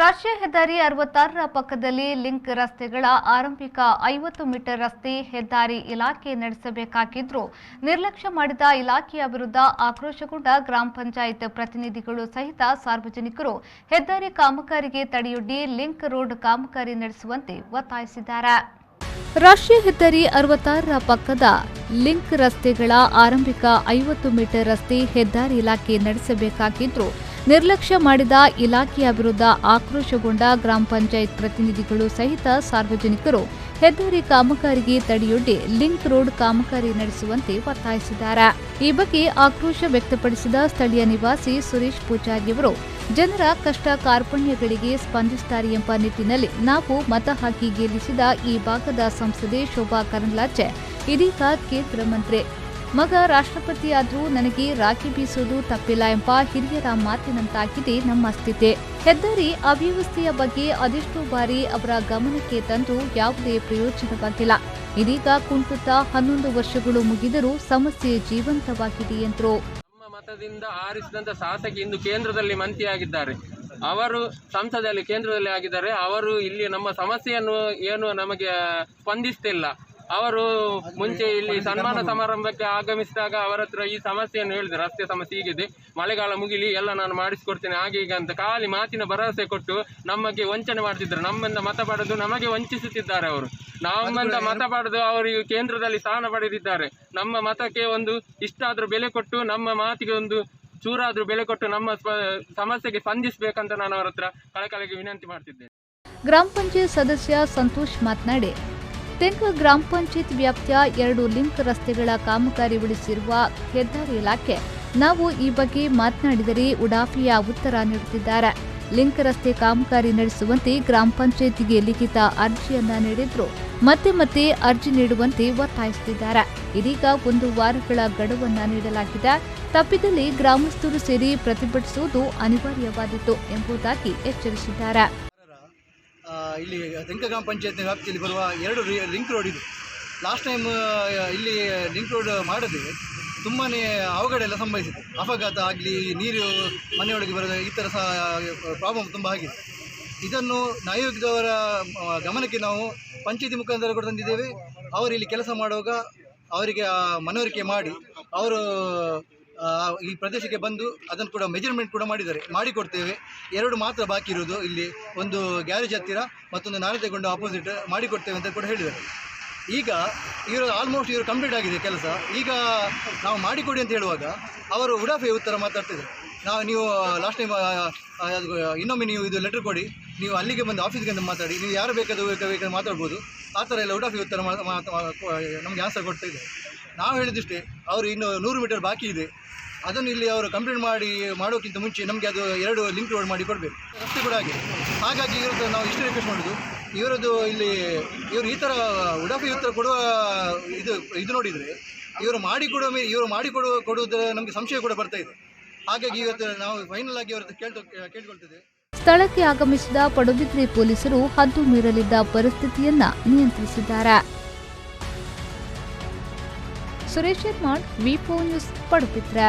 ರಾಷ್ಟ್ರೀಯ ಹೆದ್ದಾರಿ 66ರ ಪಕ್ಕದಲ್ಲಿ ಲಿಂಕ್ ರಸ್ತೆಗಳ ಆರಂಭಿಕ 50 ಮೀಟರ್ ರಸ್ತೆ ಹೆದ್ದಾರಿ ಇಲಾಖೆ ನಡೆಸಬೇಕಾಗಿದ್ದರೂ ನಿರ್ಲಕ್ಷ್ಯ ಮಾಡಿದ ಇಲಾಖೆಯ ವಿರುದ್ಧ ಆಕ್ರೋಶಗೊಂಡ ಗ್ರಾಮ ಪಂಚಾಯತ್ ಪ್ರತಿನಿಧಿಗಳು ಸಹಿತ ಸಾರ್ವಜನಿಕರು ಹೆದ್ದಾರಿ ಕಾಮಗಾರಿಗೆ ತಡೆಯೊಡ್ಡಿ ಲಿಂಕ್ ರೋಡ್ ಕಾಮಗಾರಿ ನಡೆಸುವಂತೆ ಒತ್ತಾಯಿಸಿದ್ದಾರೆ. ರಾಷ್ಟ್ರೀಯ ಹೆದ್ದಾರಿ 66ರ ಪಕ್ಕದ ಲಿಂಕ್ ರಸ್ತೆಗಳ ಆರಂಭಿಕ 50 ಮೀಟರ್ ರಸ್ತೆ ಹೆದ್ದಾರಿ ಇಲಾಖೆ ನಡೆಸಬೇಕಾಗಿದ್ದರೂ ನಿರ್ಲಕ್ಷ್ಯ ಮಾಡಿದ ಇಲಾಖೆಯ ವಿರುದ್ಧ ಆಕ್ರೋಶಗೊಂಡ ಗ್ರಾಮ ಪಂಚಾಯತ್ ಪ್ರತಿನಿಧಿಗಳು ಸಹಿತ ಸಾರ್ವಜನಿಕರು ಹೆದ್ದಾರಿ ಕಾಮಗಾರಿಗೆ ತಡೆಯೊಡ್ಡಿ ಲಿಂಕ್ ರೋಡ್ ಕಾಮಗಾರಿ ನಡೆಸುವಂತೆ ಒತ್ತಾಯಿಸಿದ್ದಾರೆ. ಈ ಬಗ್ಗೆ ಆಕ್ರೋಶ ವ್ಯಕ್ತಪಡಿಸಿದ ಸ್ಥಳೀಯ ನಿವಾಸಿ ಸುರೇಶ್ ಪೂಜಾರಿಯವರು ಜನರ ಕಷ್ಟ ಕಾರ್ಪಣ್ಯಗಳಿಗೆ ಸ್ಪಂದಿಸುತ್ತಾರೆ ಎಂಬ ನಿಟ್ಟಿನಲ್ಲಿ ನಾವು ಮತ ಹಾಕಿ ಗೆಲ್ಲಿಸಿದ ಈ ಭಾಗದ ಸಂಸದೆ ಶೋಭಾ ಕರಂದ್ಲಾಜೆ ಇದೀಗ ಕೇಂದ್ರ ಮಂತ್ರಿ. ಮಗ ರಾಷ್ಟ್ರಪತಿಯಾದರೂ ನನಗೆ ರಾಖಿ ಬೀಸುವುದು ತಪ್ಪಿಲ್ಲ ಎಂಬ ಹಿರಿಯರ ಮಾತಿನಂತಾಗಿದೆ ನಮ್ಮ ಸ್ಥಿತಿ. ಹೆದ್ದಾರಿ ಅವ್ಯವಸ್ಥೆಯ ಬಗ್ಗೆ ಅದೆಷ್ಟೋ ಬಾರಿ ಅವರ ಗಮನಕ್ಕೆ ತಂದು ಯಾವುದೇ ಪ್ರಯೋಜನವಾಗಿಲ್ಲ. ಇದೀಗ ಕುಂಟುತ್ತಾ 11 ವರ್ಷಗಳು ಮುಗಿದರೂ ಸಮಸ್ಯೆ ಜೀವಂತವಾಗಿದೆ ಎಂದರು. ನಮ್ಮ ಮತದಿಂದ ಆರಿಸಿದಂತ ಶಾಸಕಿ ಇಂದು ಕೇಂದ್ರದಲ್ಲಿ ಮಂತ್ರಿಯಾಗಿದ್ದಾರೆ. ಅವರು ಸಂಸದಲ್ಲಿ ಕೇಂದ್ರದಲ್ಲಿ ಆಗಿದ್ದಾರೆ. ಅವರು ಇಲ್ಲಿ ನಮ್ಮ ಸಮಸ್ಯೆಯನ್ನು ಏನು ನಮಗೆ ಸ್ಪಂದಿಸ್ತಿಲ್ಲ. ಅವರು ಮುಂಚೆ ಇಲ್ಲಿ ಸನ್ಮಾನ ಸಮಾರಂಭಕ್ಕೆ ಆಗಮಿಸಿದಾಗ ಅವರ ಹತ್ರ ಈ ಸಮಸ್ಯೆಯನ್ನು ಹೇಳಿದ್ರು, ರಸ್ತೆ ಸಮಸ್ಯೆ ಹೀಗಿದೆ, ಮಳೆಗಾಲ ಮುಗಿಲಿ ಎಲ್ಲ ನಾನು ಮಾಡಿಸ್ಕೊಡ್ತೇನೆ ಹಾಗೆ ಈಗ ಅಂತ ಖಾಲಿ ಮಾತಿನ ಭರವಸೆ ಕೊಟ್ಟು ನಮಗೆ ವಂಚನೆ ಮಾಡ್ತಿದ್ದಾರೆ. ನಮ್ಮಿಂದ ಮತ ಪಡೆದು ನಮಗೆ ವಂಚಿಸುತ್ತಿದ್ದಾರೆ. ಅವರು ನಮ್ಮಿಂದ ಮತ ಪಡೆದು ಅವರು ಕೇಂದ್ರದಲ್ಲಿ ಸ್ಥಾನ ಪಡೆದಿದ್ದಾರೆ. ನಮ್ಮ ಮತಕ್ಕೆ ಒಂದು ಇಷ್ಟಾದ್ರೂ ಬೆಲೆ ಕೊಟ್ಟು, ನಮ್ಮ ಮಾತಿಗೆ ಒಂದು ಚೂರಾದ್ರೂ ಬೆಲೆ ಕೊಟ್ಟು ನಮ್ಮ ಸಮಸ್ಯೆಗೆ ಸ್ಪಂದಿಸಬೇಕಂತ ನಾನು ಅವರ ಹತ್ರ ಕಳಕಳಿಗೆ ವಿನಂತಿ ಮಾಡ್ತಿದ್ದೇನೆ. ಗ್ರಾಮ ಪಂಚಾಯತ್ ಸದಸ್ಯ ಸಂತೋಷ್ ಮಾತನಾಡಿ, ತೆಂಕ ಗ್ರಾಮ ಪಂಚಾಯತ್ ವ್ಯಾಪ್ತಿಯ 2 ಲಿಂಕ್ ರಸ್ತೆಗಳ ಕಾಮಗಾರಿ ಉಳಿಸಿರುವ ಹೆದ್ದಾರಿ ಇಲಾಖೆ ನಾವು ಈ ಬಗ್ಗೆ ಮಾತನಾಡಿದರೆ ಉಡಾಫಿಯ ಉತ್ತರ ನೀಡುತ್ತಿದ್ದಾರೆ. ಲಿಂಕ್ ರಸ್ತೆ ಕಾಮಗಾರಿ ನಡೆಸುವಂತೆ ಗ್ರಾಮ ಪಂಚಾಯತ್ಗೆ ಲಿಖಿತ ಅರ್ಜಿಯನ್ನ ನೀಡಿದ್ರು ಮತ್ತೆ ಅರ್ಜಿ ನೀಡುವಂತೆ ಒತ್ತಾಯಿಸುತ್ತಿದ್ದಾರೆ. ಇದೀಗ 1 ವಾರಗಳ ಗಡುವನ್ನ ನೀಡಲಾಗಿದೆ. ತಪ್ಪಿದಲ್ಲಿ ಗ್ರಾಮಸ್ಥರು ಸೇರಿ ಪ್ರತಿಭಟಿಸುವುದು ಅನಿವಾರ್ಯವಾದೀತು ಎಂಬುದಾಗಿ ಎಚ್ಚರಿಸಿದ್ದಾರೆ. ಇಲ್ಲಿ ತೆಂಕ ಗ್ರಾಮ ಪಂಚಾಯತ್ ವ್ಯಾಪ್ತಿಯಲ್ಲಿ ಬರುವ 2 ಲಿಂಕ್ ರೋಡ್ ಇದು. ಲಾಸ್ಟ್ ಟೈಮ್ ಇಲ್ಲಿ ಲಿಂಕ್ ರೋಡ್ ಮಾಡದೆ ತುಂಬಾ ಅವಘಡ ಎಲ್ಲ ಸಂಭವಿಸಿದೆ. ಅಪಘಾತ ಆಗಲಿ, ನೀರು ಮನೆಯೊಳಗೆ ಬರೋದು, ಈ ಥರ ಸಹ ಪ್ರಾಬ್ಲಮ್ ತುಂಬ ಆಗಿದೆ. ಇದನ್ನು ಆಯೋಗದವರ ಗಮನಕ್ಕೆ ನಾವು ಪಂಚಾಯತಿ ಮುಖಾಂತರ ಕೂಡ ತಂದಿದ್ದೇವೆ. ಅವರು ಇಲ್ಲಿ ಕೆಲಸ ಮಾಡುವಾಗ ಅವರಿಗೆ ಮನವರಿಕೆ ಮಾಡಿ ಅವರು ಈ ಪ್ರದೇಶಕ್ಕೆ ಬಂದು ಅದನ್ನು ಕೂಡ ಮೆಜರ್ಮೆಂಟ್ ಕೂಡ ಮಾಡಿಕೊಡ್ತೇವೆ. 2 ಮಾತ್ರ ಬಾಕಿ ಇರೋದು. ಇಲ್ಲಿ ಒಂದು ಗ್ಯಾರೇಜ್ ಹತ್ತಿರ ಮತ್ತೊಂದು ನಾರತೆಗೊಂಡು ಆಪೋಸಿಟ್ ಮಾಡಿಕೊಡ್ತೇವೆ ಅಂತ ಕೂಡ ಹೇಳಿದ್ದಾರೆ. ಈಗ ಆಲ್ಮೋಸ್ಟ್ ಇವರು ಕಂಪ್ಲೀಟ್ ಆಗಿದೆ ಕೆಲಸ. ಈಗ ನಾವು ಮಾಡಿಕೊಡಿ ಅಂತ ಹೇಳುವಾಗ ಅವರು ಉಡಾಫೆ ಉತ್ತರ ಮಾತಾಡ್ತಿದ್ದಾರೆ. ನೀವು ಲಾಸ್ಟ್ ಟೈಮ್ ಇನ್ನೊಮ್ಮೆ ನೀವು ಇದು ಲೆಟರ್ ಕೊಡಿ, ನೀವು ಅಲ್ಲಿಗೆ ಬಂದು ಆಫೀಸ್ಗೆ ಅಂತ ಮಾತಾಡಿ, ನೀವು ಯಾರು ಬೇಕಾದ್ರೆ ಮಾತಾಡ್ಬೋದು, ಆ ಥರ ಎಲ್ಲ ಉಡಾಫೆ ಉತ್ತರ ನಮಗೆ ಆನ್ಸರ್ ಕೊಡ್ತಾ ಇದ್ದಾರೆ. ನಾವು ಹೇಳಿದಿಷ್ಟೇ, ಅವರು ಇನ್ನು 100 ಮೀಟರ್ ಬಾಕಿ ಇದೆ. ಅದನ್ನು ಇಲ್ಲಿ ಅವರು ಕಂಪ್ಲೀಟ್ ಮಾಡೋಕ್ಕಿಂತ ಮುಂಚೆ ನಮಗೆ ಅದು 2 ಲಿಂಕ್ ರೋಡ್ ಮಾಡಿ ಕೊಡಬೇಕು. ರಸ್ತೆ ಕೂಡ ಆಗಿದೆ. ಹಾಗಾಗಿ ಇವ್ರದ್ದು ನಾವು ಇಷ್ಟು ರಿಕ್ವೆಸ್ಟ್ ಮಾಡೋದು, ಇವರು ಈ ಥರ ಉಡಾಫಿ ಉತ್ತರ ಕೊಡುವ ಇದು ನೋಡಿದರೆ ಇವರು ಮಾಡಿಕೊಡುವುದು ನಮಗೆ ಸಂಶಯ ಕೂಡ ಬರ್ತಾ ಇದೆ. ಹಾಗಾಗಿ ಇವತ್ತು ನಾವು ಫೈನಲ್ ಆಗಿ ಅವರ ಕೇಳ್ಕೊಳ್ತಿದ್ದೇವೆ. ಸ್ಥಳಕ್ಕೆ ಆಗಮಿಸಿದ ಪಡುಬಿದ್ರಿ ಪೊಲೀಸರು ಹದ್ದು ಮೀರಲಿದ್ದ ಪರಿಸ್ಥಿತಿಯನ್ನ ನಿಯಂತ್ರಿಸಿದ್ದಾರೆ. ಸುರೇಶ್ ಶರ್ಮಾ, ವಿ4 ನ್ಯೂಸ್, ಪಡುಬಿದ್ರೆ.